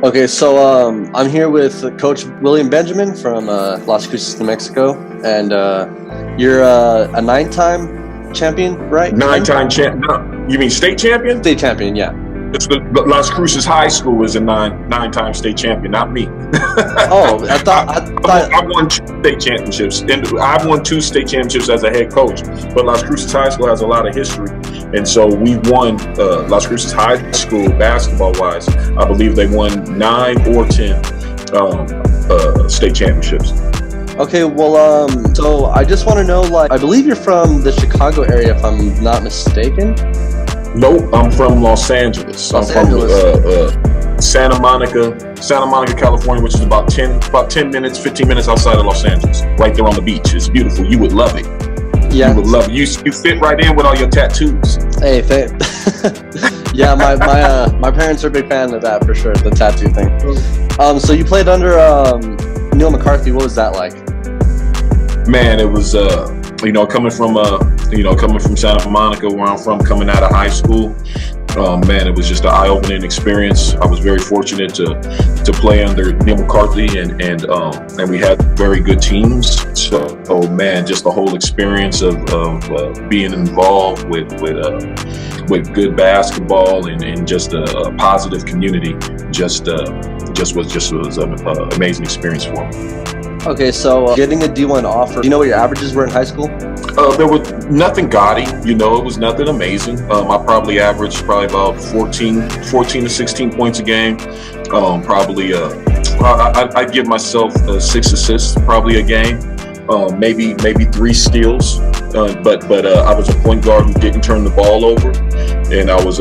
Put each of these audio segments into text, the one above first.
Okay, so I'm here with Coach William Benjamin from Las Cruces, New Mexico, and you're a nine-time champion, right? Nine-time champ? No, you mean state champion? State champion, yeah. It's the Las Cruces High School is a nine-time state champion, not me. Oh, I thought I won 2 state championships, and I've won 2 state championships as a head coach. But Las Cruces High School has a lot of history, and so we won Las Cruces High School basketball-wise. I believe they won 9 or 10 state championships. Okay, well, so I just want to know, like, I believe you're from the Chicago area, if I'm not mistaken. Nope, I'm from Los Angeles. I'm from Santa Monica, California, which is about 10 minutes, 15 minutes outside of Los Angeles, right there on the beach. It's beautiful. You would love it. Yeah, you would love it. You fit right in with all your tattoos. Hey, yeah, my parents are a big fan of that for sure, the tattoo thing. So you played under Neil McCarthy. What was that like? Man, it was coming from Santa Monica, where I'm from, coming out of high school. Man, it was just an eye-opening experience. I was very fortunate to play under Neil McCarthy, and we had very good teams. So, man, just the whole experience of being involved with good basketball and just a positive community just was an amazing experience for me. Okay, so getting a D1 offer, do you know what your averages were in high school? There was nothing gaudy, it was nothing amazing. I probably averaged about 14 to 16 points a game. I'd give myself 6 assists probably a game, maybe 3 steals. But I was a point guard who didn't turn the ball over, and I was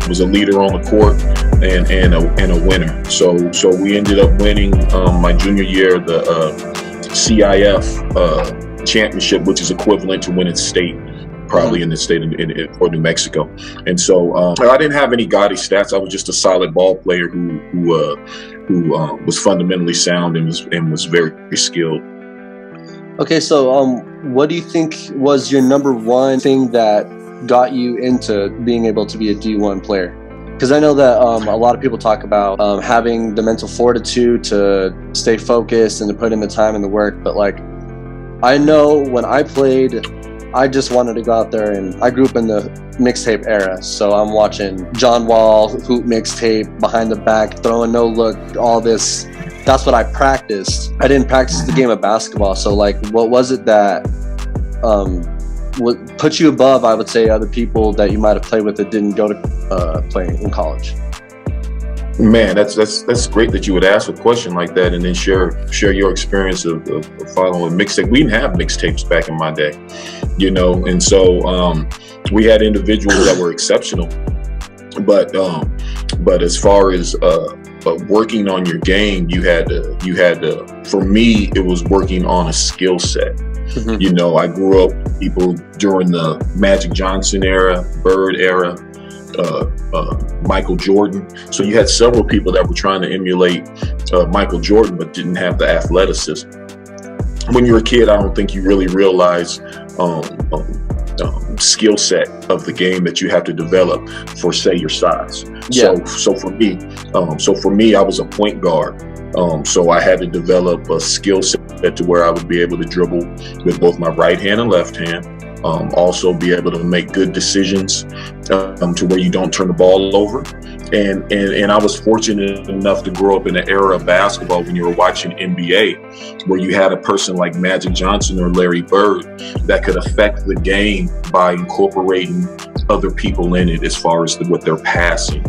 was a leader on the court and a winner. So we ended up winning my junior year the CIF championship, which is equivalent to winning state, probably in the state or New Mexico. And so I didn't have any gaudy stats. I was just a solid ball player who was fundamentally sound and was very skilled. Okay, so what do you think was your number one thing that got you into being able to be a D1 player? Because I know that a lot of people talk about having the mental fortitude to stay focused and to put in the time and the work, but like, I know when I played, I just wanted to go out there, and I grew up in the mixtape era, so I'm watching John Wall, hoop mixtape, behind the back, throwing no look, all this. That's what I practiced. I didn't practice the game of basketball. So like, what was it that would put you above, I would say, other people that you might have played with that didn't go to play in college? Man, that's great that you would ask a question like that and then share your experience of following mixtape. We didn't have mixtapes back in my day, and so we had individuals that were exceptional, but as far as working on your game, you had to. For me, it was working on a skill set. Mm-hmm. I grew up with people during the Magic Johnson era, Bird era, Michael Jordan. So you had several people that were trying to emulate Michael Jordan, but didn't have the athleticism. When you're a kid, I don't think you really realize skill set of the game that you have to develop for, say, your size. Yeah. So for me, I was a point guard. So I had to develop a skill set to where I would be able to dribble with both my right hand and left hand. Also be able to make good decisions to where you don't turn the ball over. And I was fortunate enough to grow up in an era of basketball when you were watching NBA, where you had a person like Magic Johnson or Larry Bird that could affect the game by incorporating other people in it as far as what they're passing,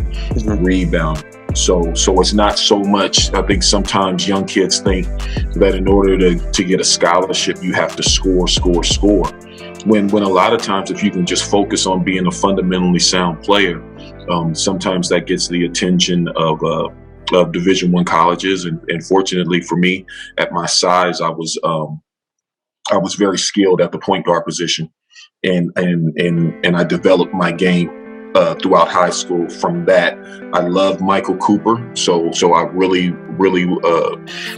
rebounding. So it's not so much. I think sometimes young kids think that in order to get a scholarship, you have to score. When a lot of times, if you can just focus on being a fundamentally sound player, sometimes that gets the attention of Division I colleges. And fortunately for me, at my size, I was very skilled at the point guard position, and I developed my game throughout high school. From that, I loved Michael Cooper, so I really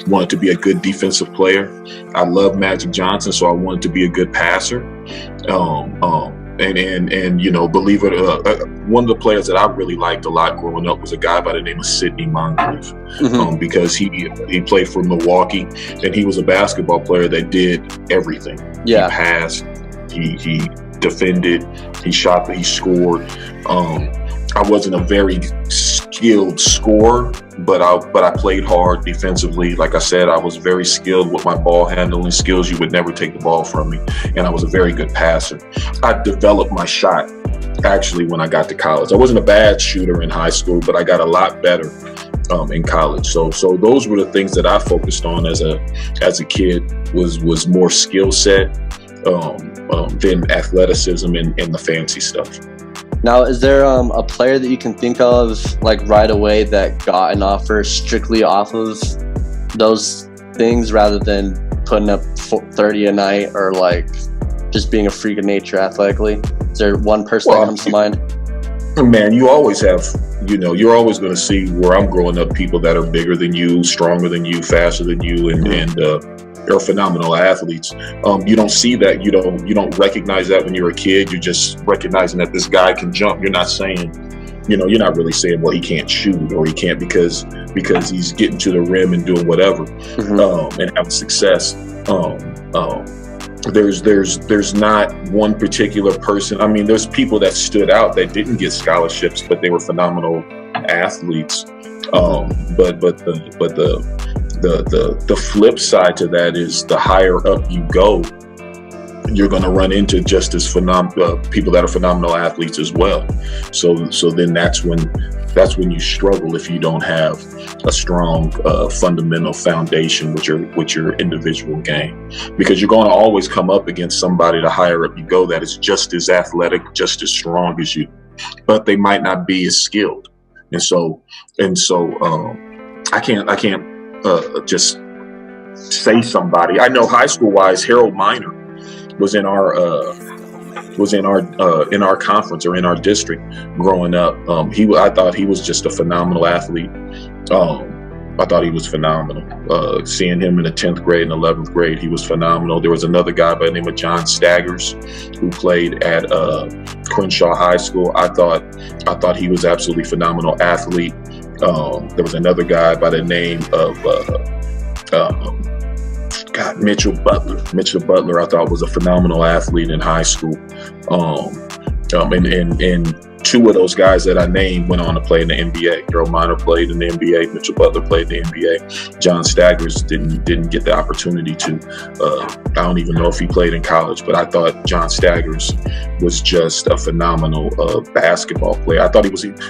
wanted to be a good defensive player. I loved Magic Johnson, so I wanted to be a good passer. and you know, believe it, one of the players that I really liked a lot growing up was a guy by the name of Sidney Moncrief, because he played for Milwaukee, and he was a basketball player that did everything. Yeah. He passed, he defended, he shot, he scored. I wasn't a very skilled scorer, but I played hard defensively. Like I said, I was very skilled with my ball handling skills. You would never take the ball from me, and I was a very good passer. I developed my shot actually when I got to college. I wasn't a bad shooter in high school, but I got a lot better in college. So those were the things that I focused on as a kid, was more skill set than athleticism and the fancy stuff. Now, is there a player that you can think of like right away that got an offer strictly off of those things rather than putting up 30 a night or like just being a freak of nature athletically? Is there one person that comes to mind? Man, you always have, you know, you're always going to see where I'm growing up people that are bigger than you, stronger than you, faster than you, and they're phenomenal athletes. You don't see that. You don't recognize that when you're a kid. You're just recognizing that this guy can jump. You're not saying, you know, you're not really saying, well, he can't shoot or he can't because he's getting to the rim and doing whatever, and having success. There's not one particular person. I mean, there's people that stood out that didn't get scholarships, but they were phenomenal athletes. But the flip side to that is the higher up you go, you're going to run into just as people that are phenomenal athletes as well. So then that's when you struggle if you don't have a strong fundamental foundation with your individual game, because you're going to always come up against somebody the higher up you go that is just as athletic, just as strong as you, but they might not be as skilled. And so I can't just say somebody. I know high school wise, Harold Miner was in our conference or in our district growing up. I thought he was just a phenomenal athlete. I thought he was phenomenal. Seeing him in the 10th grade and 11th grade, he was phenomenal. There was another guy by the name of John Staggers who played at Crenshaw High School. I thought he was absolutely phenomenal athlete. There was another guy by the name of Mitchell Butler. Mitchell Butler, I thought, was a phenomenal athlete in high school. And two of those guys that I named went on to play in the NBA. Harold Miner played in the NBA. Mitchell Butler played in the NBA. John Staggers didn't get the opportunity to. I don't even know if he played in college, but I thought John Staggers was just a phenomenal basketball player. I thought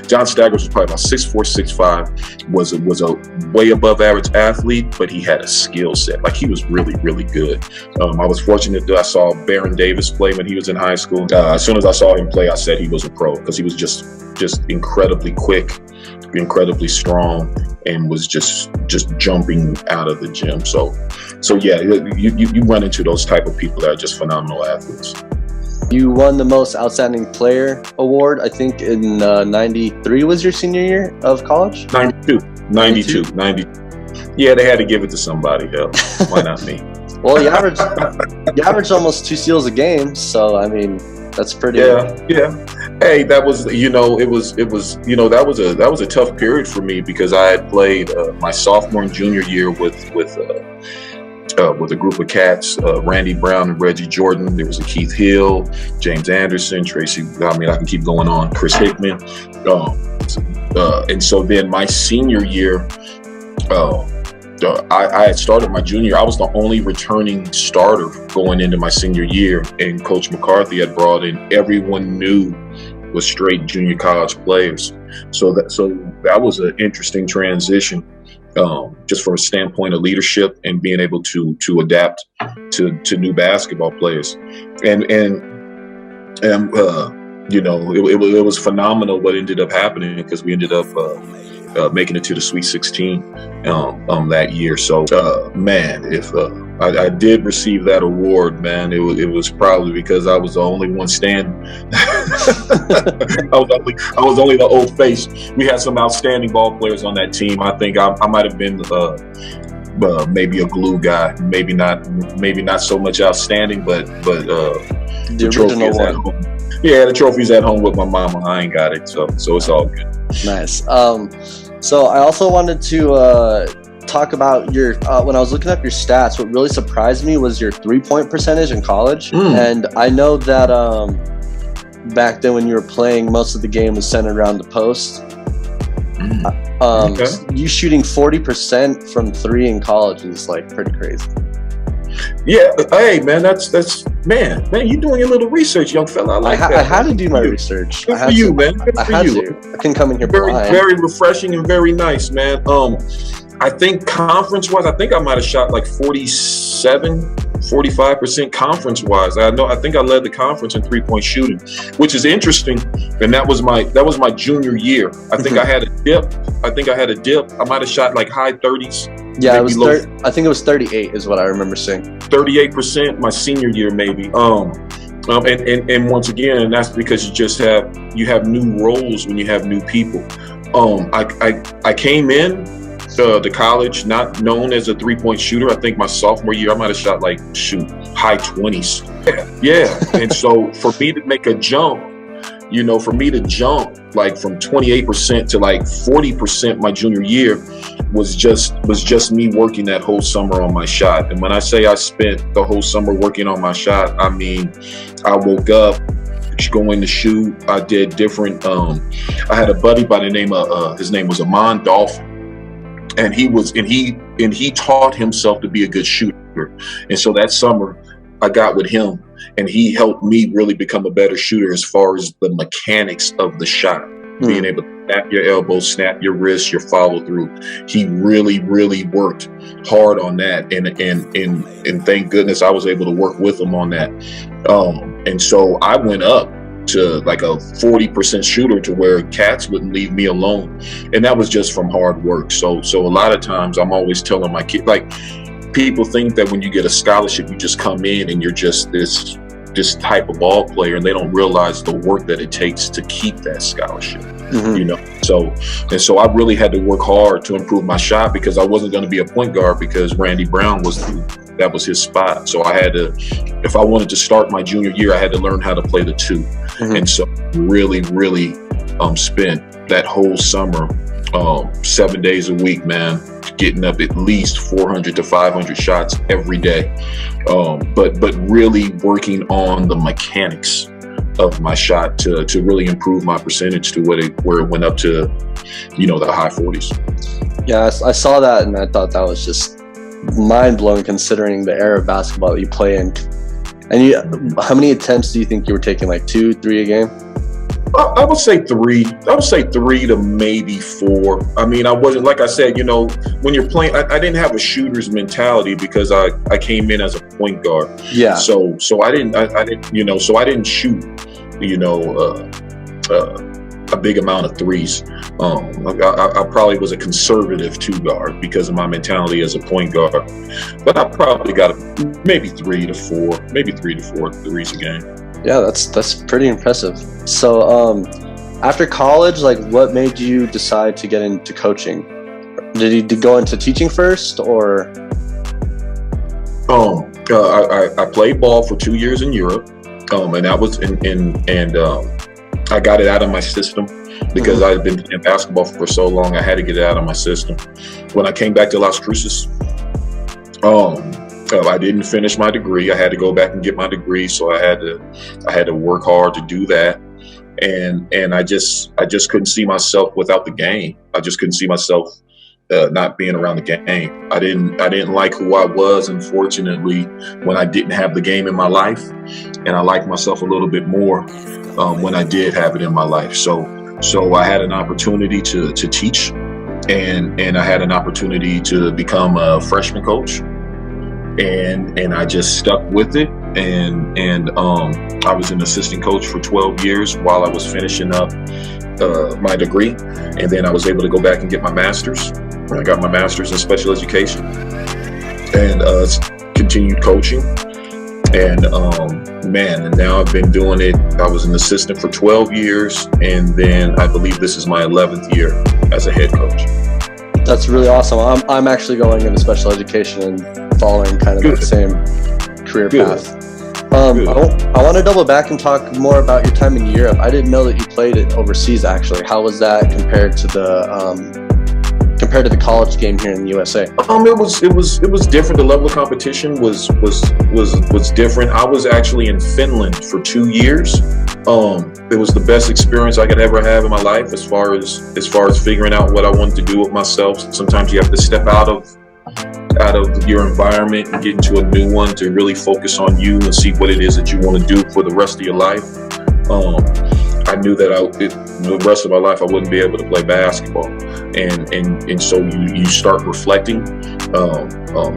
John Staggers was probably about 6'4", 6'5", was a way above average athlete, but he had a skill set. Like, he was really, really good. I was fortunate that I saw Baron Davis play when he was in high school. As soon as I saw him play, I said he was a pro, because he was just incredibly quick, incredibly strong, and was just jumping out of the gym. So yeah, you run into those type of people that are just phenomenal athletes. You won the most outstanding player award, I think, in 93 was your senior year of college? 92. Yeah, they had to give it to somebody else. Why not me? Well, you averaged almost 2 steals a game, so I mean, that's pretty. Yeah. Hey, that was, that was a tough period for me, because I had played my sophomore and junior year with a group of cats, Randy Brown and Reggie Jordan. There was a Keith Hill, James Anderson, Tracy. I mean, I can keep going on. Chris Hickman. And so then my senior year, I had started my junior. I was the only returning starter going into my senior year, and Coach McCarthy had brought in everyone new was straight junior college players. So that was an interesting transition, just from a standpoint of leadership and being able to adapt to new basketball players, and it was phenomenal what ended up happening, because we ended up making it to the Sweet 16 that year. So man, if I did receive that award, man, it was probably because I was the only one standing. I was only the old face. We had some outstanding ball players on that team. I think I might have been maybe a glue guy, maybe not so much outstanding, but the original one. Yeah, the trophy's at home with my mama. I ain't got it, so it's all good. Nice. So I also wanted to talk about your when I was looking up your stats, what really surprised me was your 3-point percentage in college. And I know that back then when you were playing, most of the game was centered around the post. Okay. You shooting 40% from 3 in college is like pretty crazy. Yeah, hey man, that's man, you doing your little research, young fella. I like that. I had to do my research. Good for you, man. Good for you. I couldn't come in here blind. Very refreshing and very nice, man. I think conference-wise, I think I might have shot like 45% conference-wise. I think I led the conference in 3-point shooting, which is interesting. And that was my junior year. I think I had a dip. I might have shot like high 30s. Yeah, it was I think it was 38 is what I remember seeing. 38% my senior year, maybe. And once again, that's because you have new roles when you have new people. I came in to college not known as a 3-point shooter. I think my sophomore year I might have shot like high 20s. Yeah. And so for me to make a jump, like from 28% to like 40% my junior year was just me working that whole summer on my shot. And when I say I spent the whole summer working on my shot, I mean I woke up going to shoot. I did different I had a buddy by the name of his name was Amon Dolphin. And he taught himself to be a good shooter. And so that summer I got with him and he helped me really become a better shooter as far as the mechanics of the shot, being able to snap your elbow, snap your wrist, your follow through. He really, really worked hard on that. And thank goodness I was able to work with him on that. And so I went up to like a 40% shooter to where cats wouldn't leave me alone. And that was just from hard work. So a lot of times I'm always telling my kids, like, people think that when you get a scholarship, you just come in and you're just this type of ball player, and they don't realize the work that it takes to keep that scholarship. So I really had to work hard to improve my shot because I wasn't going to be a point guard because Randy Brown that was his spot. So I had to, if I wanted to start my junior year, I had to learn how to play the 2. And so really spent that whole summer 7 days a week, man, getting up at least 400 to 500 shots every day. But really working on the mechanics of my shot to really improve my percentage to where it went up to, the high 40s. Yeah, I saw that and I thought that was just mind-blowing considering the era of basketball that you play in. And how many attempts do you think you were taking, like 2, 3 a game? I would say 3. I would say 3 to maybe 4. I mean, I wasn't, like I said, when you're playing, I didn't have a shooter's mentality because I came in as a point guard. Yeah. So I didn't shoot, a big amount of 3s. I probably was a conservative 2 guard because of my mentality as a point guard. But I probably got maybe 3 to 4 3s a game. Yeah, that's pretty impressive. So after college, like, what made you decide to get into coaching? Did you go into teaching first, or? I played ball for 2 years in Europe, and that was I got it out of my system because I had been playing basketball for so long. I had to get it out of my system. When I came back to Las Cruces, I didn't finish my degree. I had to go back and get my degree, so I had to work hard to do that. And I just couldn't see myself without the game. I just couldn't see myself not being around the game. I didn't like who I was, unfortunately, when I didn't have the game in my life, and I liked myself a little bit more when I did have it in my life. So I had an opportunity to teach, and I had an opportunity to become a freshman coach. And I just stuck with it, and I was an assistant coach for 12 years while I was finishing up my degree, and then I was able to go back and get my master's. I got my master's in special education and continued coaching, and now I've been doing it. I was an assistant for 12 years, and then I believe this is my 11th year as a head coach. That's really awesome. I'm actually going into special education and following kind of the same career path. I want to double back and talk more about your time in Europe. I didn't know that you played it overseas. Actually, how was that compared to the college game here in the USA? It was different. The level of competition was different. I was actually in Finland for 2 years. It was the best experience I could ever have in my life as far as figuring out what I wanted to do with myself. Sometimes you have to step out of your environment and get into a new one to really focus on you and see what it is that you want to do for the rest of your life. I knew that the rest of my life I wouldn't be able to play basketball, and so you start reflecting.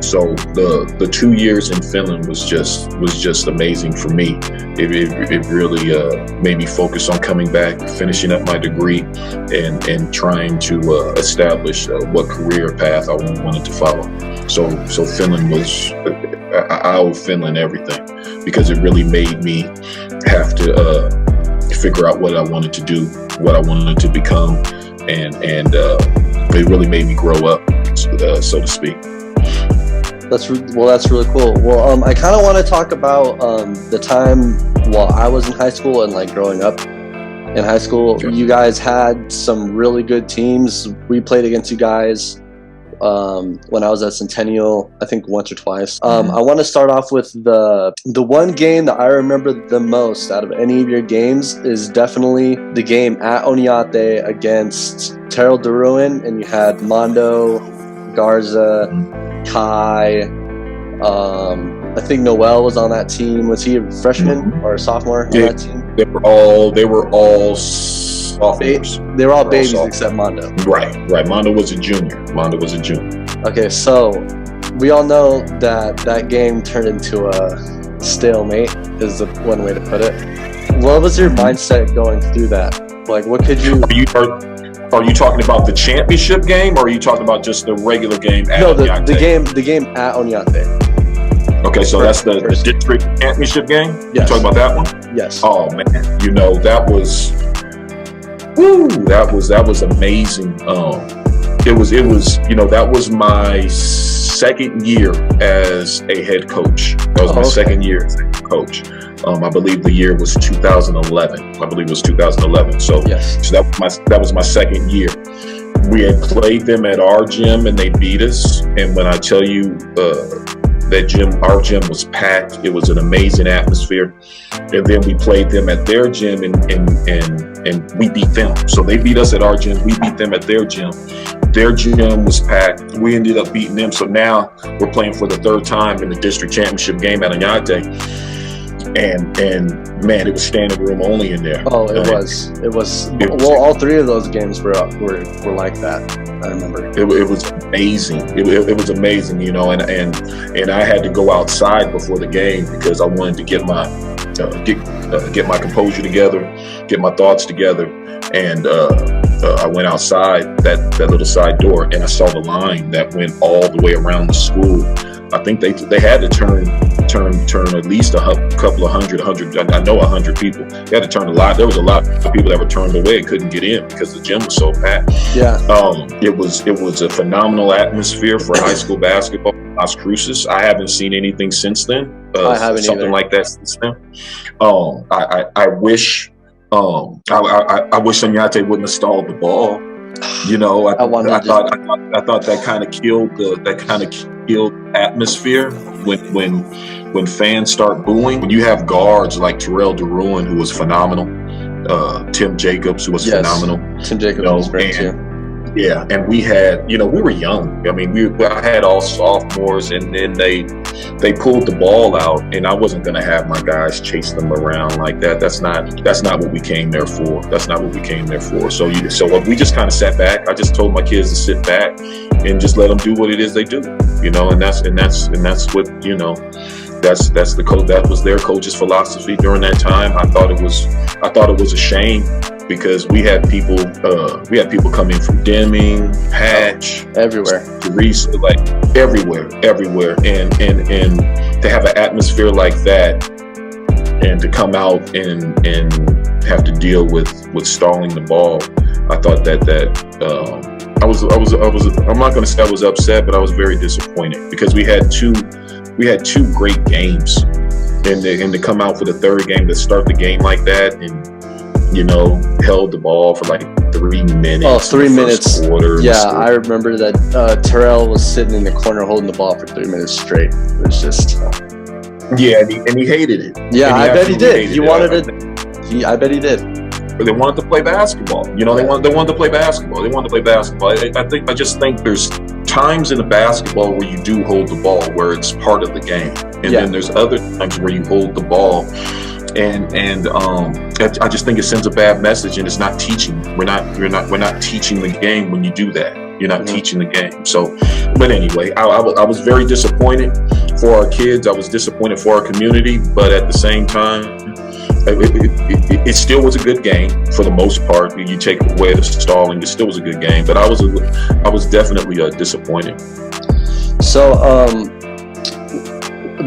So the 2 years in Finland was just amazing for me. It really made me focus on coming back, finishing up my degree, and trying to establish what career path I wanted to follow. So Finland was, I owe Finland everything, because it really made me have to figure out what I wanted to do, what I wanted to become, and it really made me grow up, so to speak. That's really cool. Well, I kind of want to talk about the time while I was in high school and like growing up in high school. Sure. You guys had some really good teams. We played against you guys when I was at Centennial, I think once or twice. I want to start off with the one game that I remember the most out of any of your games is definitely the game at Oñate against Terrell DeRuin, and you had Mondo, Garza, Kai. I think Noel was on that team. Was he a freshman or a sophomore on that team? They were all sophomores. They were all babies except Mondo. Right. Mondo was a junior. Okay, so we all know that game turned into a stalemate, is the one way to put it. What was your mindset going through that? Like, what could you... Are you talking about the championship game, or are you talking about just the regular game at Oñate? the game at Oñate. Okay, so that's the district championship game? Yes. You talking about that one? Yes. Oh man, that was amazing. That was my second year as a head coach. That was my second year as a head coach. I believe the year was 2011. So, yes. So that was my second year. We had played them at our gym and they beat us. And when I tell you our gym was packed, it was an amazing atmosphere. And then we played them at their gym and we beat them. So they beat us at our gym. We beat them at their gym. Their gym was packed. We ended up beating them. So now we're playing for the third time in the district championship game at Oñate. And man, it was standing room only in there. Oh, it was. Well, all three of those games were like that. I remember. It was amazing. It was amazing, and I had to go outside before the game because I wanted to get my composure together, get my thoughts together, and I went outside that little side door, and I saw the line that went all the way around the school. I think they had to turn at least a couple of hundred. I know 100 people. They had to turn a lot. There was a lot of people that were turned away and couldn't get in because the gym was so packed. Yeah. It was a phenomenal atmosphere for high school basketball in Las Cruces. I haven't seen anything since then. I haven't something either. Like that since then. I wish Oñate wouldn't have stalled the ball. I thought that kind of killed atmosphere when fans start booing. When you have guards like Terrell DeRuin, who was phenomenal, Tim Jacobs, who was phenomenal. Tim Jacobs was great too. Yeah, and we had, we were young. I mean, I had all sophomores, and then they pulled the ball out, and I wasn't going to have my guys chase them around like that. That's not what we came there for. So we just kind of sat back. I just told my kids to sit back and just let them do what it is they do, and that's what, that's the coach. That was their coach's philosophy during that time. I thought it was a shame, because we had people come in from Deming, Hatch, everywhere, Teresa, like everywhere, and to have an atmosphere like that, and to come out and have to deal with stalling the ball. I thought that I'm not going to say I was upset, but I was very disappointed, because we had two great games. and to come out for the third game, to start the game like that, and held the ball for like 3 minutes. Oh, 3 minutes. Quarter, yeah, I remember that Terrell was sitting in the corner holding the ball for 3 minutes straight. It was just. Yeah, and he hated it. Yeah, I bet he did. He wanted it. I bet he did. But they wanted to play basketball. They wanted to play basketball. They wanted to play basketball. I just think there's times in the basketball where you do hold the ball, where it's part of the game, and then there's other times where you hold the ball, and I just think it sends a bad message, and it's not teaching. We're not teaching the game when you do that. You're not teaching the game. So, but anyway, I was very disappointed for our kids. I was disappointed for our community, but at the same time, it still was a good game for the most part. You take away the stalling, it still was a good game. But I was definitely disappointed. So,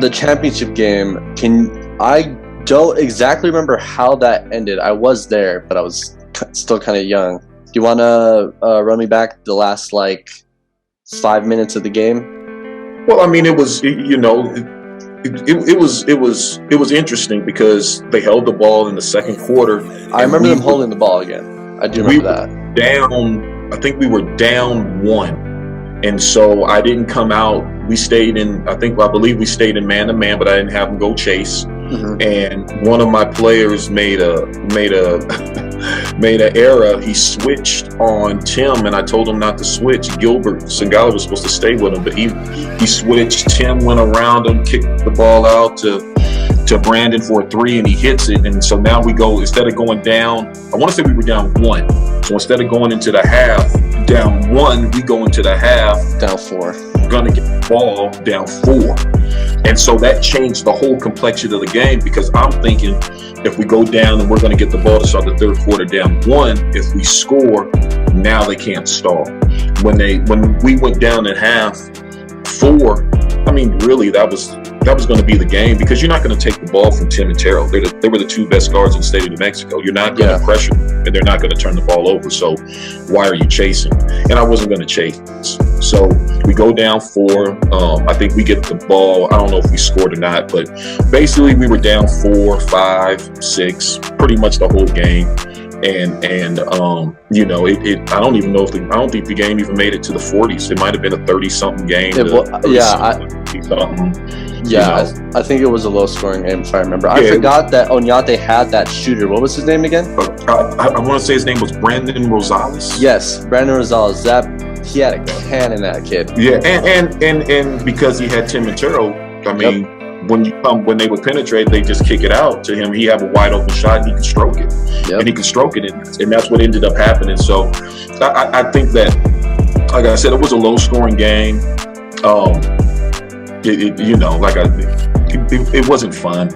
the championship game. I don't exactly remember how that ended. I was there, but I was still kind of young. Do you want to run me back the last 5 minutes of the game? Well, I mean, it was it was interesting because they held the ball in the second quarter. I remember them holding the ball again. I do remember that. I think we were down 1, and so I didn't come out. We stayed in. I believe we stayed in man to man, but I didn't have them go chase. Mm-hmm. And one of my players made an error. He switched on Tim, and I told him not to switch. Gilbert Singala was supposed to stay with him, but he switched. Tim went around him, kicked the ball out to Brandon for a 3, and he hits it. And so now we go, instead of going down, I want to say we were down 1. So instead of going into the half down 1, we go into the half down 4. We're gonna get the ball down 4. And so that changed the whole complexion of the game, because I'm thinking if we go down and we're going to get the ball to start the third quarter down 1, if we score, now they can't stall. When we went down at half 4, I mean, really, that was going to be the game, because you're not going to take the ball from Tim and Terrell. They were the 2 best guards in the state of New Mexico. You're not going to pressure them, and they're not going to turn the ball over. So why are you chasing? And I wasn't going to chase. So we go down 4. I think we get the ball. I don't know if we scored or not, but basically we were down 4, 5, 6, pretty much the whole game. And I don't even know I don't think the game even made it to the 40s. It might have been a 30-something game. I think it was a low-scoring game, if I remember. I forgot that Oñate had that shooter. What was his name again? I want to say his name was Brandon Rosales. Yes, Brandon Rosales. He had a cannon, that kid. Yeah, and because he had Tim and Terrell, I mean, when they would penetrate, they just kick it out to him. He had a wide open shot, and he could stroke it. Yep. And he could stroke it, and that's what ended up happening. So I think that, like I said, it was a low-scoring game. It wasn't fun.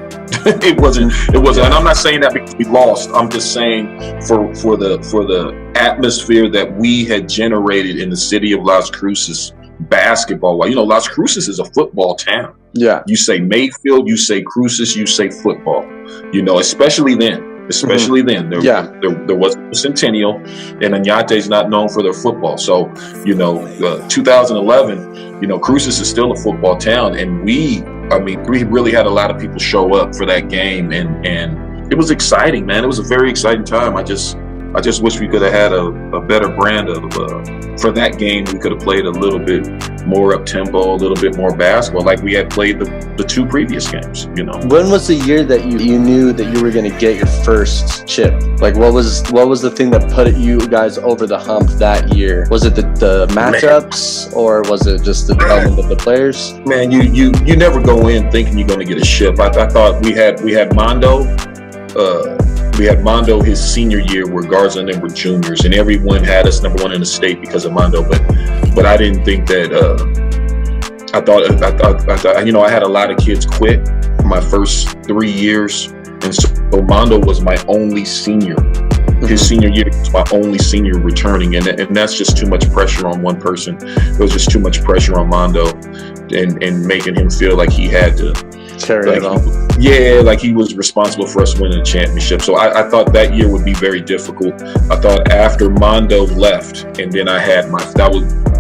It wasn't. And I'm not saying that because we lost. I'm just saying for the atmosphere that we had generated in the city of Las Cruces basketball. Las Cruces is a football town. Yeah. You say Mayfield, you say Cruces, you say football. Especially then. There was a Centennial, and Oñate's not known for their football. So, 2011, Cruces is still a football town, and we really had a lot of people show up for that game, and it was exciting, man. It was a very exciting time. I just wish we could have had a better brand of for that game. We could have played a little bit more up tempo, a little bit more basketball, like we had played the 2 previous games. When was the year that you knew that you were going to get your first chip? Like, what was the thing that put you guys over the hump that year? Was it the matchups, or was it just the development of the players? Man, you never go in thinking you're going to get a chip. I thought we had Mondo. We had Mondo his senior year, where Garza and them were juniors, and everyone had us number 1 in the state because of Mondo. But I didn't think that. I thought I had a lot of kids quit my first 3 years, and so Mondo was my only senior. His senior year was my only senior returning, and that's just too much pressure on one person. It was just too much pressure on Mondo, and making him feel like he had to carry it on. Like he was responsible for us winning the championship. So I thought that year would be very difficult. I thought after Mondo left, and then I had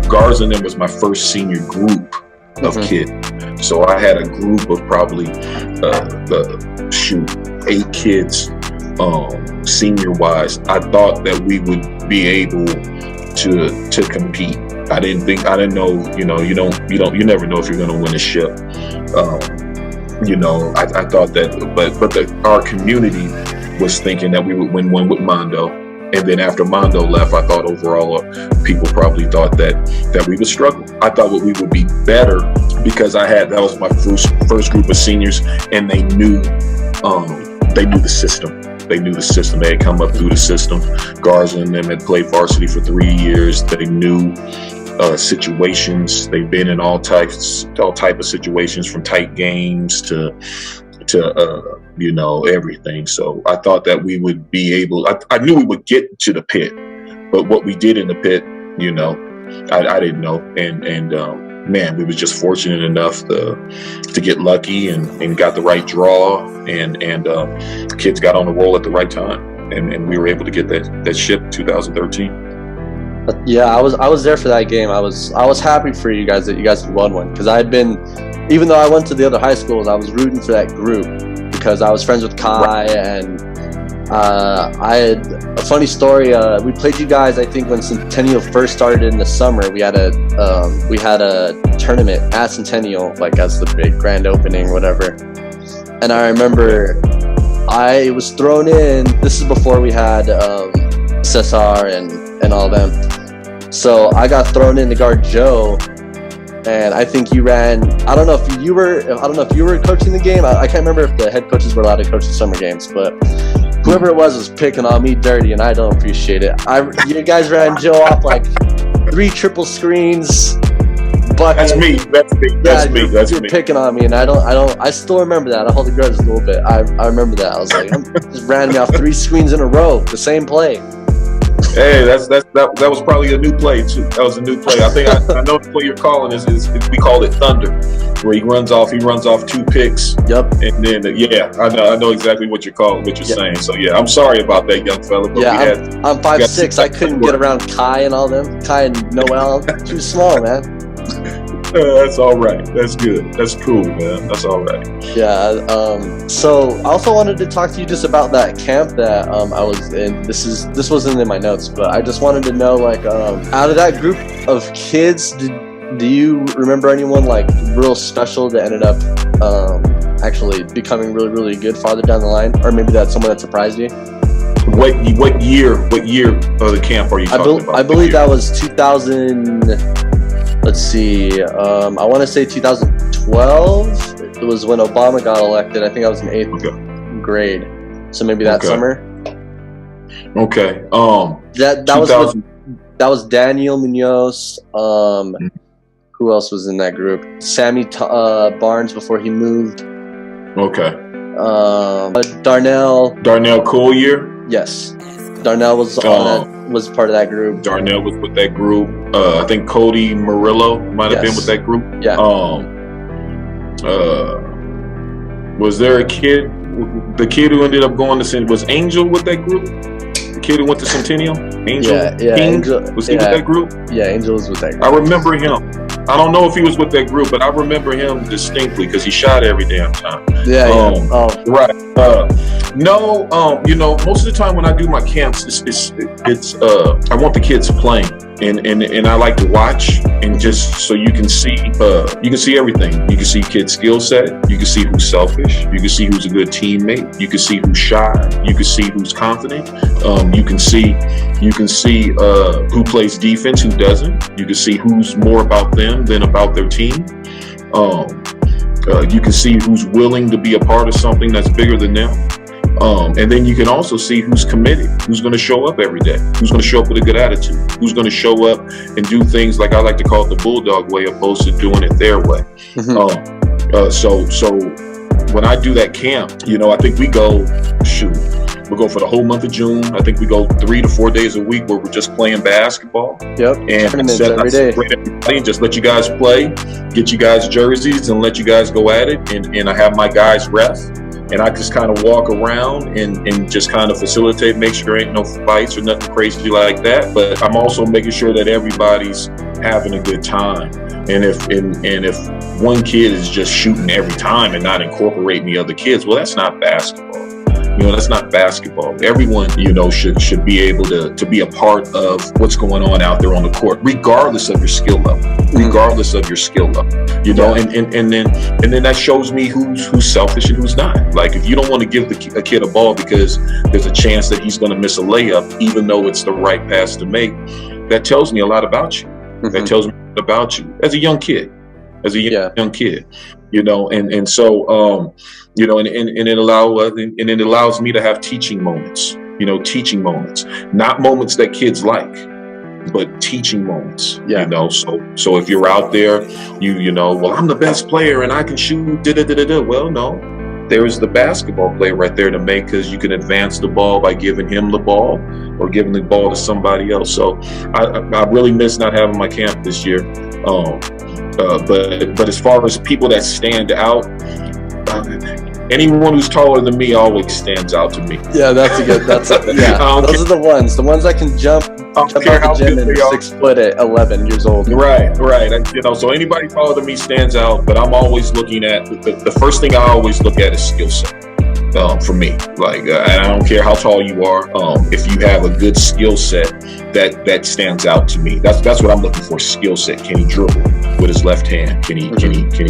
Garza and them was my first senior group. of kids. So I had a group of probably 8 kids, senior wise. I thought that we would be able to compete. I didn't know, you never know if you're going to win a ship. I thought that, but our community was thinking that we would win one with Mondo. And then after Mondo left, I thought overall people probably thought that we would struggle. I thought we would be better because that was my first group of seniors, and they knew the system. They knew the system. They had come up through the system. Garza and them had played varsity for 3 years. They knew situations. They've been in all type of situations, from tight games to everything. So I thought that we would be able. I knew we would get to the pit, but what we did in the pit, I didn't know. And man, we was just fortunate enough to get lucky and got the right draw, and kids got on the roll at the right time, and we were able to get that ship in 2013. Yeah, I was there for that game. I was happy for you guys that you guys had won one, because I had been, even though I went to the other high schools, I was rooting for that group because I was friends with Kai, and I had a funny story. We played you guys, I think, when Centennial first started in the summer. We had a tournament at Centennial, like as the big grand opening, whatever. And I remember I was thrown in. This is before we had Cesar and all them. So I got thrown in to guard Joe, and I think you ran. I don't know if you were coaching the game. I can't remember if the head coaches were allowed to coach the summer games, but whoever it was picking on me dirty, and I don't appreciate it. You guys ran Joe off like 3 triple screens. That's me. You're picking on me, and I still remember that. I hold the grudge a little bit. I remember that. I was like, just ran me off 3 screens in a row, the same play. Hey, that was probably a new play too. That was a new play. I think I know the play you're calling is we call it Thunder, where he runs off 2 picks. Yep. And then I know exactly what you're saying. So yeah, I'm sorry about that, young fella. But I'm 5'6". I couldn't get around Kai and all them. Kai and Noel, too small, man. That's all right. That's good. That's cool, man. That's all right. Yeah. So I also wanted to talk to you just about that camp that I was in. This wasn't in my notes, but I just wanted to know, like, out of that group of kids, do you remember anyone like real special that ended up actually becoming really, really good farther down the line, or maybe that's someone that surprised you? What year of the camp are you talking about? I believe that was 2000. Let's see, I want to say 2012. It was when Obama got elected. I think I was in 8th grade. So maybe that summer. Okay. That was Daniel Munoz. Who else was in that group? Sammy Barnes before he moved. Okay. Darnell Cool year? Yes. Darnell was was part of that group. Darnell was with that group. I think Cody Murillo might have been with that group. Yeah. Was there a kid? The kid who ended up going to was Angel with that group? The kid who went to Centennial? Angel? Yeah. Angel, was he with that group? Yeah, Angel was with that group. I remember him. I don't know if he was with that group, but I remember him distinctly because he shot every damn time. Yeah. Right. No, most of the time when I do my camps, it's I want the kids playing, and I like to watch, and just so you can see everything. You can see kids' skill set. You can see who's selfish. You can see who's a good teammate. You can see who's shy. You can see who's confident. You can see who plays defense, who doesn't. You can see who's more about them than about their team. You can see who's willing to be a part of something that's bigger than them. And then you can also see who's committed, who's going to show up every day, who's going to show up with a good attitude, who's going to show up and do things like I like to call it the bulldog way, opposed to doing it their way. So when I do that camp, I think we go for the whole month of June. I think we go 3 to 4 days a week where we're just playing basketball. Yep. And every day. And just let you guys play, get you guys jerseys, and let you guys go at it. And I have my guys ref. And I just kind of walk around and just kind of facilitate, make sure there ain't no fights or nothing crazy like that. But I'm also making sure that everybody's having a good time. if one kid is just shooting every time and not incorporating the other kids, well, that's not basketball. That's not basketball. Everyone, should be able to be a part of what's going on out there on the court, regardless of your skill level. Regardless of your skill level, and then that shows me who's selfish and who's not. Like, if you don't want to give a kid a ball because there's a chance that he's going to miss a layup, even though it's the right pass to make, that tells me a lot about you. That tells me about you as a young kid, young kid, and so and it allows me to have teaching moments, not moments that kids like, but teaching moments. So if you're out there, well, I'm the best player and I can shoot, well, no, there's the basketball player right there to make, because you can advance the ball by giving him the ball or giving the ball to somebody else. So I really miss not having my camp this year. But as far as people that stand out, anyone who's taller than me always stands out to me. Yeah, those are the ones that can jump out the gym and 6 foot at 11 years old. Right. So anybody taller than me stands out, but I'm always looking at the first thing I always look at is skill set. For me, and I don't care how tall you are, if you have a good skill set, that stands out to me. That's what I'm looking for. Skill set. Can he dribble with his left hand? Can he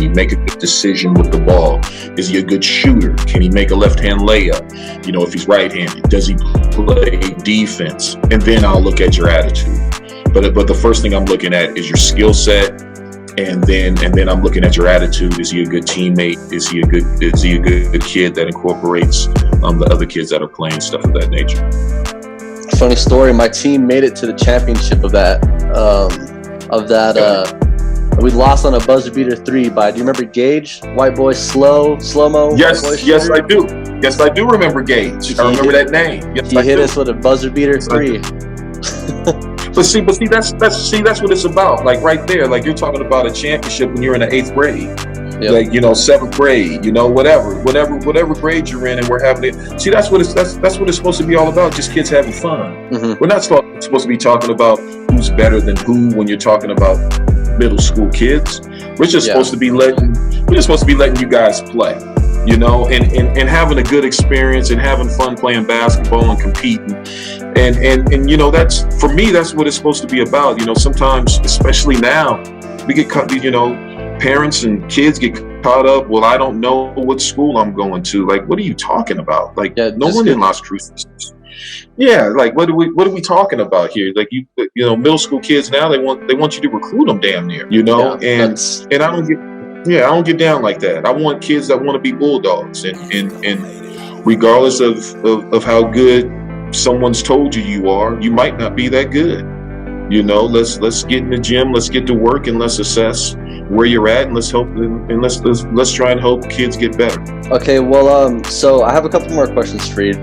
make a good decision with the ball? Is he a good shooter? Can he make a left hand layup? If he's right-handed, does he play defense? And then I'll look at your attitude. But the first thing I'm looking at is your skill set. And then I'm looking at your attitude. Is he a good teammate? Is he a good kid that incorporates the other kids that are playing, stuff of that nature? Funny story. My team made it to the championship of that. We lost on a buzzer beater 3 by. Do you remember Gage? White boy, slow mo. Yes, I do. Yes, I do remember Gage. I remember that name. Yes, he hit us with a buzzer beater 3. But see, that's what it's about. Like right there, like you're talking about a championship when you're in the 8th grade, like 7th grade, whatever grade you're in, and we're having it. See, that's what it's supposed to be all about. Just kids having fun. We're not supposed to be talking about who's better than who when you're talking about middle school kids. We're just supposed to be letting you guys play. And having a good experience and having fun playing basketball and competing. And that's, for me, that's what it's supposed to be about. Sometimes, especially now, we get caught, parents and kids get caught up. Well, I don't know what school I'm going to. Like, what are you talking about? Like, no one in Las Cruces. Yeah, like what are we talking about here? Like middle school kids now, they want you to recruit them damn near. And I don't get down like that. I want kids that want to be bulldogs, and regardless of how good someone's told you are, you might not be that good. Let's get in the gym, let's get to work, and let's assess where you're at, and let's try and help kids get better. Okay, well, so I have a couple more questions for you.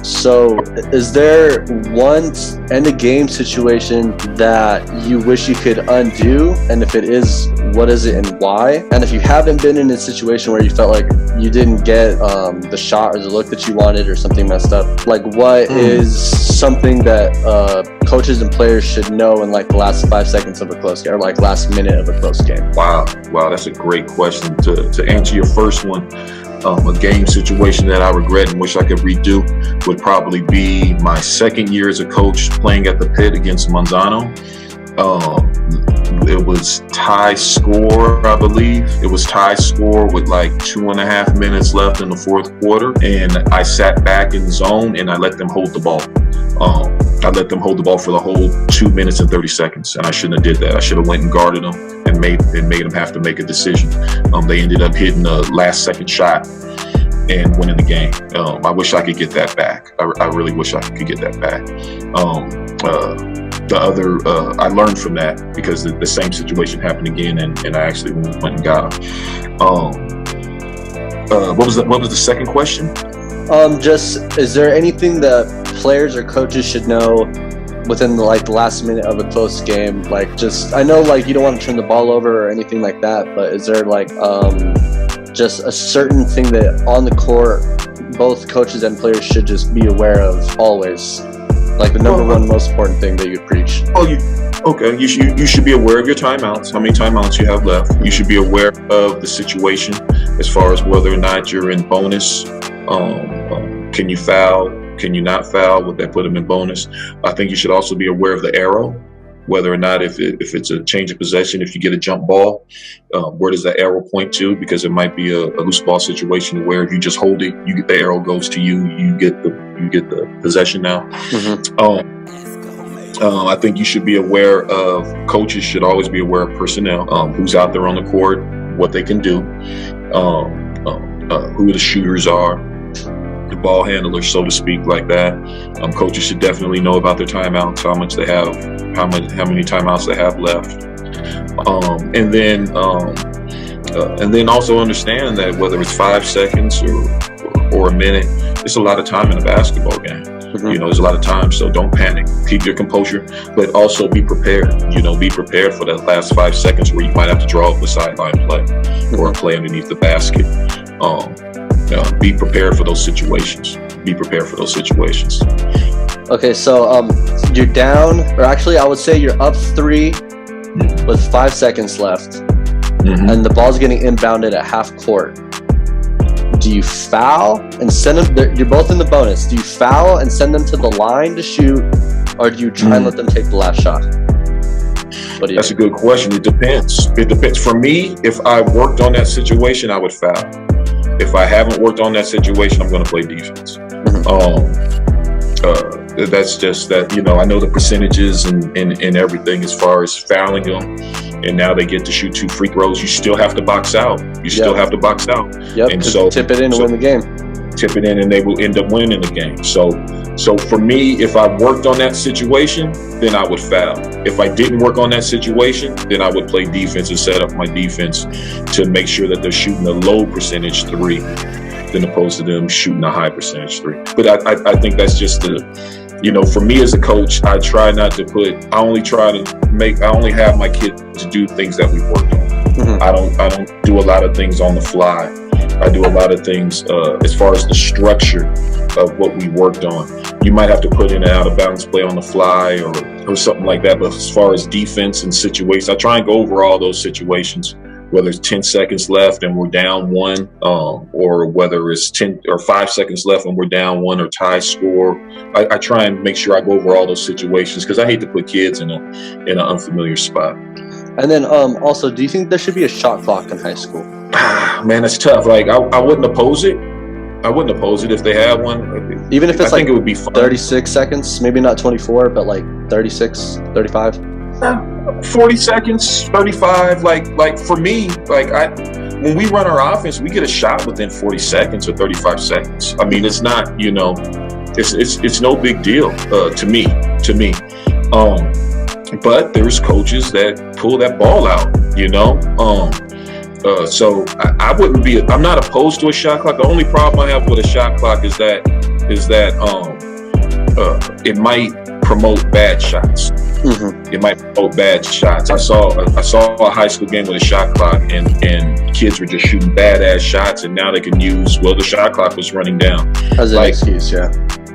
So is there one end of game situation that you wish you could undo? And if it is, what is it and why? And if you haven't been in a situation where you felt like you didn't get the shot or the look that you wanted or something messed up, like what is something that coaches and players should know in like the last 5 seconds of a close game, or like last minute of a close game? Wow, that's a great question. To answer your first one, a game situation that I regret and wish I could redo would probably be my second year as a coach playing at the Pit against Manzano. It was tie score, I believe. It was tie score with like 2.5 minutes left in the 4th quarter, and I sat back in zone and I let them hold the ball. I let them hold the ball for the whole 2 minutes and 30 seconds, and I shouldn't have did that. I should have went and guarded them and made them have to make a decision. They ended up hitting a last-second shot and winning the game. I wish I could get that back. I really wish I could get that back. I learned from that because the same situation happened again, and I actually went and got them. What was the second question? Just, is there anything that players or coaches should know within the last minute of a close game? Like, just, I know like you don't want to turn the ball over or anything like that, but is there like just a certain thing that on the court both coaches and players should just be aware of always? Like the number one most important thing that you preach. Oh, you should be aware of your timeouts, how many timeouts you have left. You should be aware of the situation as far as whether or not you're in bonus. Can you foul? Can you not foul? Would that put them in bonus? I think you should also be aware of the arrow, whether or not if it's a change of possession, if you get a jump ball, where does the arrow point to? Because it might be a loose ball situation where if you just hold it, you get the arrow goes to you. You get the possession now. I think you should be aware of, coaches should always be aware of personnel, who's out there on the court, what they can do, who the shooters are, the ball handlers, so to speak, like that. Coaches should definitely know about their timeouts, how much they have, how many timeouts they have left, and then also understand that whether it's 5 seconds or a minute, it's a lot of time in a basketball game. You know, there's a lot of time, so don't panic. Keep your composure, but also be prepared. You know, be prepared for that last 5 seconds where you might have to draw up a sideline play or a play underneath the basket. Be prepared for those situations. Be prepared for those situations. Okay, so you're down, or actually I would say you're up 3 with 5 seconds left, and the ball's getting inbounded at half court. Do you foul and send them? You're both in the bonus. Do you foul and send them to the line to shoot, or do you try and let them take the last shot? That's a good question. It depends. It depends. For me, if I worked on that situation, I would foul. If I haven't worked on that situation, I'm going to play defense. That's just that, you know, I know the percentages and everything as far as fouling them, and now they get to shoot 2 free throws. You still have to box out. You still have to box out. And so tip it in and win the game. Tip it in, and they will end up winning the game. So for me, if I worked on that situation, then I would foul. If I didn't work on that situation, then I would play defense and set up my defense to make sure that they're shooting a low percentage 3, than opposed to them shooting a high percentage 3. But I think that's just you know, for me as a coach, I try not to I only have my kids to do things that we've worked on. I don't do a lot of things on the fly. I do a lot of things as far as the structure of what we worked on. You might have to put in an out of bounds play on the fly or something like that. But as far as defense and situations, I try and go over all those situations, whether it's 10 seconds left and we're down 1, or whether it's 10 or 5 seconds left and we're down 1 or tie score. I try and make sure I go over all those situations because I hate to put kids in an unfamiliar spot. And then also, do you think there should be a shot clock in high school? Man, it's tough. Like I wouldn't oppose it. I wouldn't oppose it if they had one. Even if it's, I think it would be fun. 36 seconds, maybe not 24, but like 36, 35. 40 seconds, 35. Like for me, when we run our offense, we get a shot within 40 seconds or 35 seconds. I mean, it's not, you know, it's no big deal to me. But there's coaches that pull that ball out, you know. So I wouldn't be. I'm not opposed to a shot clock. The only problem I have with a shot clock is that it might promote bad shots. It might promote bad shots. I saw a high school game with a shot clock, and kids were just shooting badass shots, and now they can use the shot clock was running down as an excuse.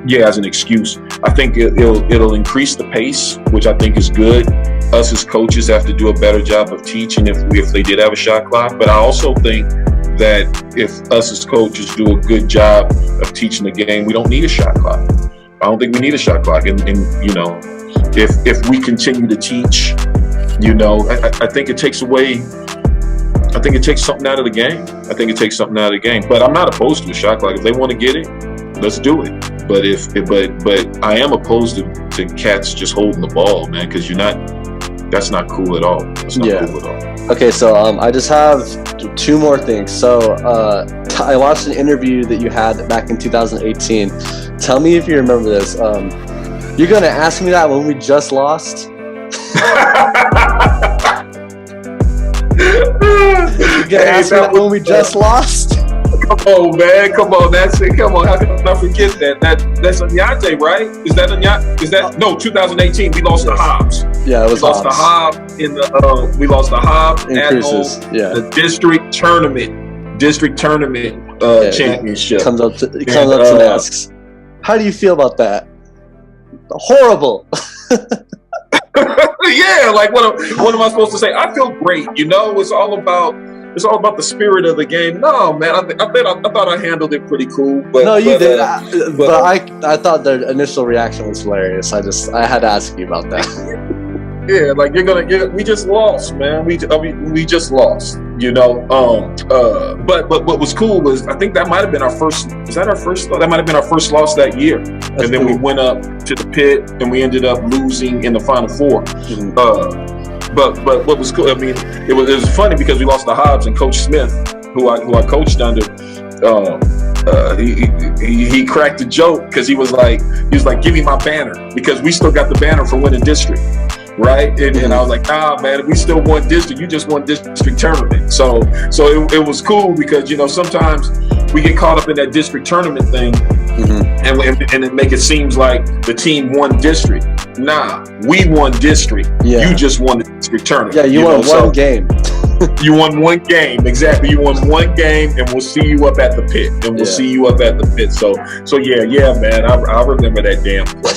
Yeah, as an excuse. I think it'll increase the pace, which I think is good. Us as coaches have to do a better job of teaching if they did have a shot clock. But I also think that if us as coaches do a good job of teaching the game, we don't need a shot clock. I don't think we need a shot clock. And you know, if we continue to teach, you know, I think it takes away. I think it takes something out of the game. But I'm not opposed to a shot clock. If they want to get it, let's do it. But I am opposed to cats just holding the ball, man, because that's not cool at all. That's not cool at all. Okay, so I just have 2 more things. So I watched an interview that you had back in 2018. Tell me if you remember this. You're gonna ask me that when we just lost? You're gonna ask me that when we just lost? Come on, man. Come on. That's it. Come on. How can I forget that? That's Anyate, right? Is that Anyate? Is that no? 2018. We lost to Hobbs. Yeah, it was. We lost to Hobbs in the. We lost to Hobbs at Cruises. Yeah. The district tournament championship comes up to and asks, "How do you feel about that?" horrible. Yeah, like what am I supposed to say? I feel great, you know. It's all about the spirit of the game. No, man, I thought I handled it pretty cool. But no, you did. I thought the initial reaction was hilarious. I had to ask you about that. Yeah, like we just lost, man. We just lost, you know. But what was cool was, I think that might have been our first. Was that our first? That might have been our first loss that year. That's and then cool. we went up to the pit, and we ended up losing in the Final Four. Mm-hmm. But what was cool? I mean, it was funny because we lost to Hobbs, and Coach Smith, who I coached under. He cracked a joke because he was like, give me my banner, because we still got the banner for winning district. Right, and I was like, nah, man, we still won district. You just won district tournament. So it was cool because, you know, sometimes we get caught up in that district tournament thing, and it make it seems like the team won district. Nah, we won district. Yeah. You just won the district tournament. Yeah, you won one game. You won one game, exactly. You won one game, and we'll see you up at the pit. So yeah, man. I remember that damn play.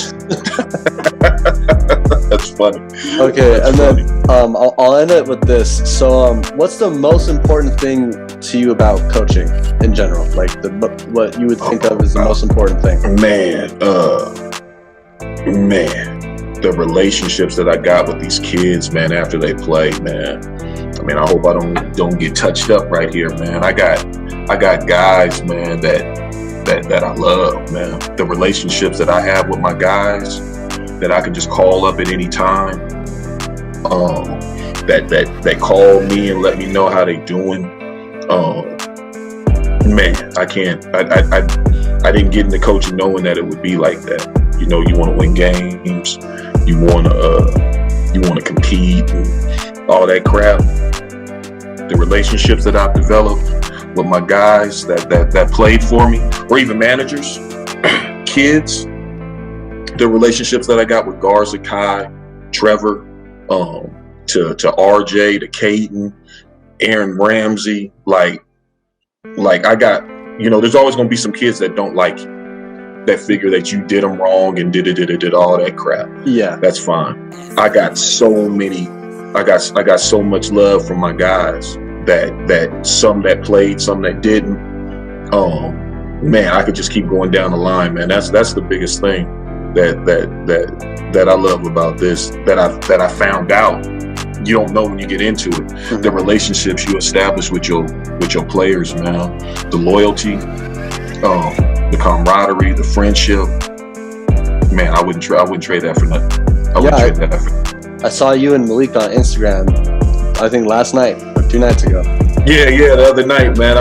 That's funny. Okay, that's funny. Then I'll end it with this. So, what's the most important thing to you about coaching in general? Like what you would think of as the most important thing? Man, the relationships that I got with these kids, man, after they play, man. I mean, I hope I don't get touched up right here, man. I got guys, man, that I love, man. The relationships that I have with my guys, that I can just call up at any time, that call me and let me know how they doing. Man, I didn't get into coaching knowing that it would be like that. You know, you want to win games, you want to compete, and all that crap. The relationships that I've developed with my guys that played for me, or even managers, kids. The relationships that I got with Garza, Kai, Trevor, to RJ, to Caden, Aaron Ramsey, like I got, you know, there's always going to be some kids that don't like you, that figure that you did them wrong and did all that crap. Yeah, that's fine. I got so much love from my guys that some that played, some that didn't. Man, I could just keep going down the line, man. That's the biggest thing that I love about this, that I found out. You don't know when you get into it. Mm-hmm. The relationships you establish with your players, man. The loyalty, the camaraderie, the friendship. Man, I wouldn't trade that for nothing. I saw you and Malik on Instagram, I think last night or 2 nights ago. Yeah, the other night, man.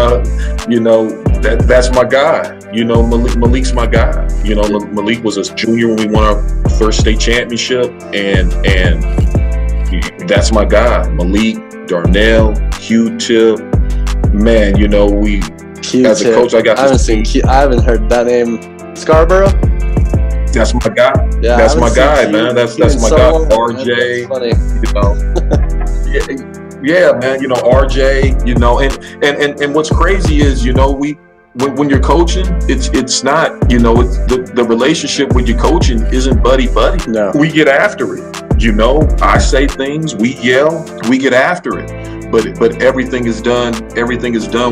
You know, that's my guy. You know, Malik's my guy. You know, Malik was a junior when we won our first state championship, and that's my guy. Malik, Darnell, Q-Tip. Man, you know, as a coach, I haven't heard that name. Scarborough? That's my guy. Yeah, that's my guy, man. That's my guy. RJ. Funny. You know. Yeah, man. You know, RJ. You know, and what's crazy is, you know, when you're coaching, it's not, you know, it's the relationship with your coaching isn't buddy. No. We get after it. You know, I say things, we yell, we get after it. But everything is done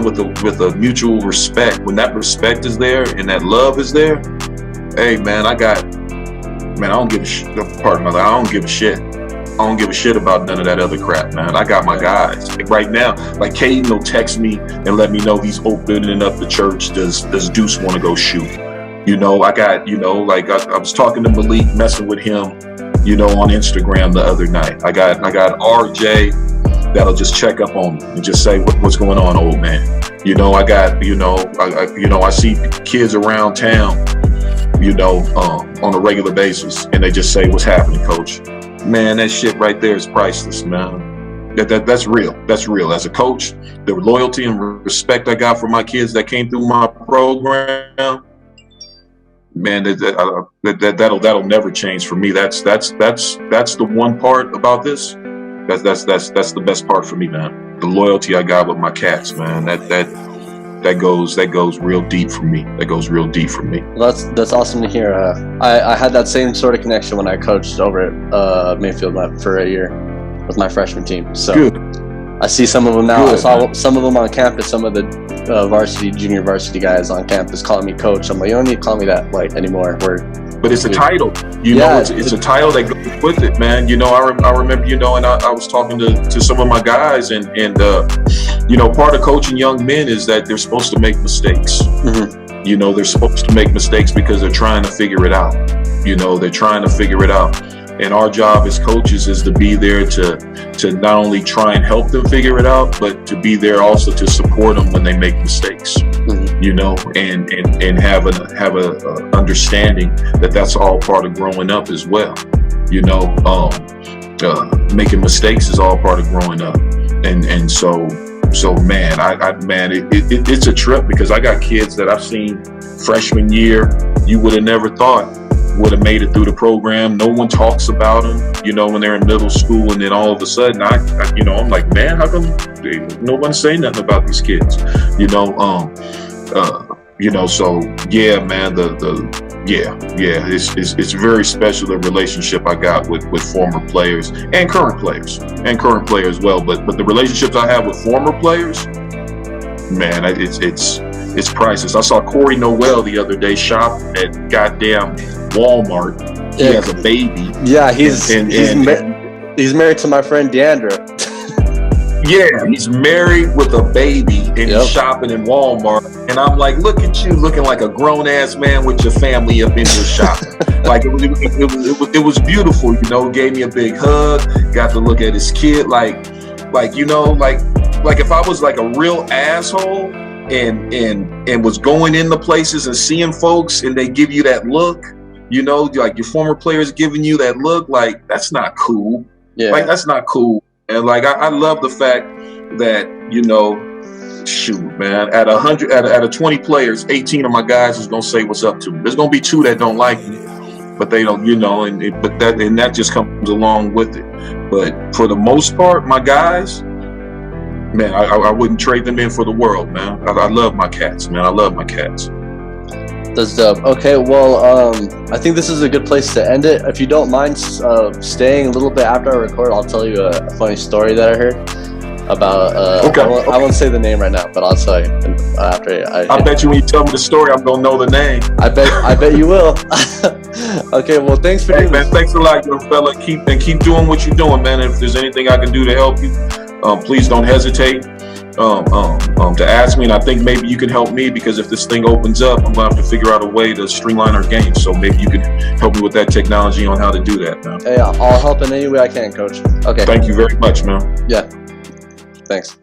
with a mutual respect. When that respect is there and that love is there, hey, man, I don't give a shit. Pardon me, I don't give a shit. I don't give a shit about none of that other crap, man. I got my guys. Like right now, like Caden will text me and let me know he's opening up the church. Does Deuce want to go shoot? You know, I got, you know, like I was talking to Malik, messing with him, you know, on Instagram the other night. I got RJ that'll just check up on me and just say, what's going on, old man? You know, I got, you know, I see kids around town, you know, on a regular basis, and they just say, what's happening, coach? Man, that shit right there is priceless, man. That's real. That's real. As a coach, the loyalty and respect I got for my kids that came through my program, man, that'll never change for me. That's the one part about this. That's the best part for me, man. The loyalty I got with my cats, man. that goes real deep for me. That goes real deep for me. Well, that's awesome to hear. I had that same sort of connection when I coached over at Mayfield for a year with my freshman team. So Good. I see some of them now. Good, I saw man. some of them on campus. Some of the junior varsity guys on campus calling me coach. I'm like, you don't need to call me that anymore. But it's a title, you know. It's a title that goes with it, man. You know, I remember, you know, and I was talking to some of my guys, and you know, part of coaching young men is that they're supposed to make mistakes. Mm-hmm. You know, they're supposed to make mistakes because they're trying to figure it out. You know, they're trying to figure it out. And our job as coaches is to be there to not only try and help them figure it out, but to be there also to support them when they make mistakes. Mm-hmm. You know, and have a understanding that that's all part of growing up as well. You know, making mistakes is all part of growing up, and so man, it's a trip, because I got kids that I've seen freshman year you would have never thought would have made it through the program. No one talks about them, you know, when they're in middle school, and then all of a sudden, you know, I'm like, man, how come no one's saying nothing about these kids? You know, you know, so yeah, man, it's very special, the relationship I got with former players and current players as well. But the relationships I have with former players, man, it's priceless. I saw Corey Noel the other day shop at goddamn Walmart. He has a baby. Yeah, he's married to my friend Deandra. Yeah, he's married with a baby, and he's shopping in Walmart. And I'm like, look at you looking like a grown ass man with your family up in your shopping. Like it was beautiful, you know. Gave me a big hug. Got to look at his kid, like you know, like if I was like a real asshole and was going into places and seeing folks, and they give you that look, you know, like your former players giving you that look, like that's not cool. Yeah, like that's not cool. And like I love the fact that, you know, shoot, man, out of 20 players, 18 of my guys is gonna say what's up to me. There's gonna be 2 that don't like me, but they don't, you know, and that just comes along with it. But for the most part, my guys, man, I wouldn't trade them in for the world, man. I love my cats, man. I love my cats. That's dope. Okay, well, I think this is a good place to end it. If you don't mind staying a little bit after I record, I'll tell you a funny story that I heard about. I won't say the name right now, but I'll tell you after. I bet you when you tell me the story, I'm gonna know the name. I bet you will. Okay, well, thanks for doing man. Thanks a lot, young fella. Keep doing what you're doing, man. And if there's anything I can do to help you, please don't hesitate to ask me. And I think maybe you can help me, because if this thing opens up, I'm gonna have to figure out a way to streamline our game. So maybe you can help me with that technology on how to do that, man. Hey, I'll help in any way I can, Coach. Okay. Thank you very much, man. Yeah. Thanks.